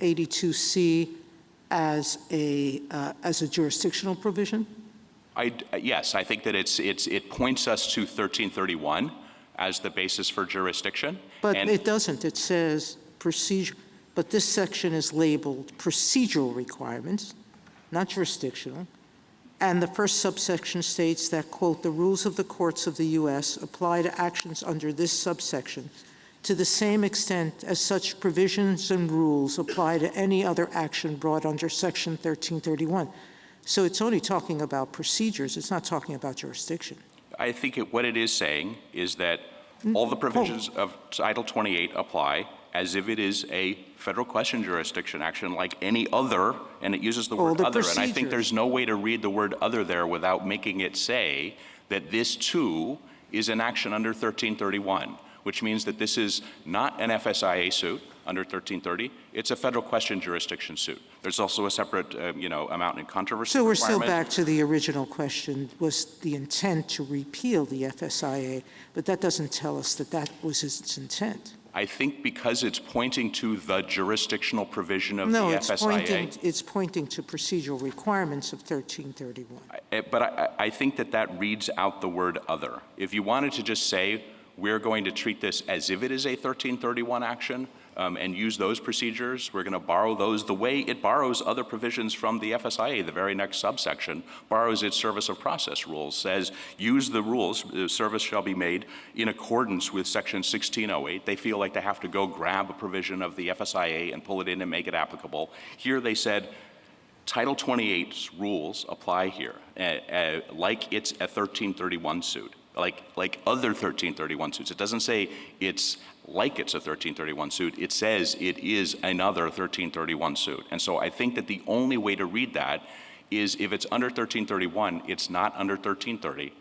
82C as a jurisdictional provision? Yes, I think that it points us to 1331 as the basis for jurisdiction. But it doesn't. It says procedure. But this section is labeled procedural requirements, not jurisdictional. And the first subsection states that, quote, the rules of the courts of the U.S. apply to actions under this subsection to the same extent as such provisions and rules apply to any other action brought under Section 1331. So it's only talking about procedures. It's not talking about jurisdiction. I think what it is saying is that all the provisions of Title 28 apply as if it is a federal question jurisdiction action like any other, and it uses the word other. And I think there's no way to read the word other there without making it say that this too is an action under 1331, which means that this is not an FSIA suit under 1330. It's a federal question jurisdiction suit. There's also a separate, amount in controversy. So we're still back to the original question: was the intent to repeal the FSIA? But that doesn't tell us that that was its intent. I think because it's pointing to the jurisdictional provision of the FSIA. It's pointing to procedural requirements of 1331. But I think that reads out the word other. If you wanted to just say, we're going to treat this as if it is a 1331 action and use those procedures, we're going to borrow those the way it borrows other provisions from the FSIA. The very next subsection borrows its service of process rules, says use the rules, the service shall be made in accordance with Section 1608. They feel like they have to go grab a provision of the FSIA and pull it in and make it applicable. Here they said Title 28's rules apply here, like it's a 1331 suit. Like other 1331 suits. It doesn't say it's like it's a 1331 suit. It says it is another 1331 suit. And so I think that the only way to read that is if it's under 1331, it's not under 1330.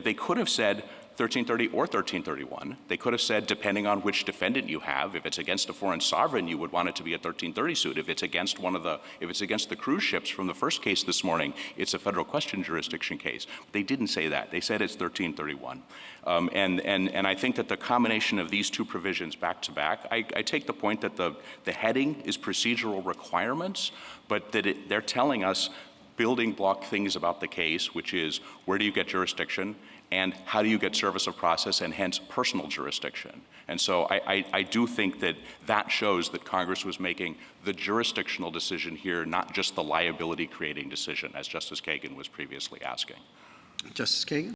They could have said 1330 or 1331. They could have said, depending on which defendant you have, if it's against a foreign sovereign, you would want it to be a 1330 suit. If it's against if it's against the cruise ships from the first case this morning, it's a federal question jurisdiction case. They didn't say that. They said it's 1331. And I think that the combination of these two provisions back to back, I take the point that the heading is procedural requirements, but that they're telling us building block things about the case, which is where do you get jurisdiction and how do you get service of process and hence personal jurisdiction. And so I do think that shows that Congress was making the jurisdictional decision here, not just the liability creating decision, as Justice Kagan was previously asking. Justice Kagan?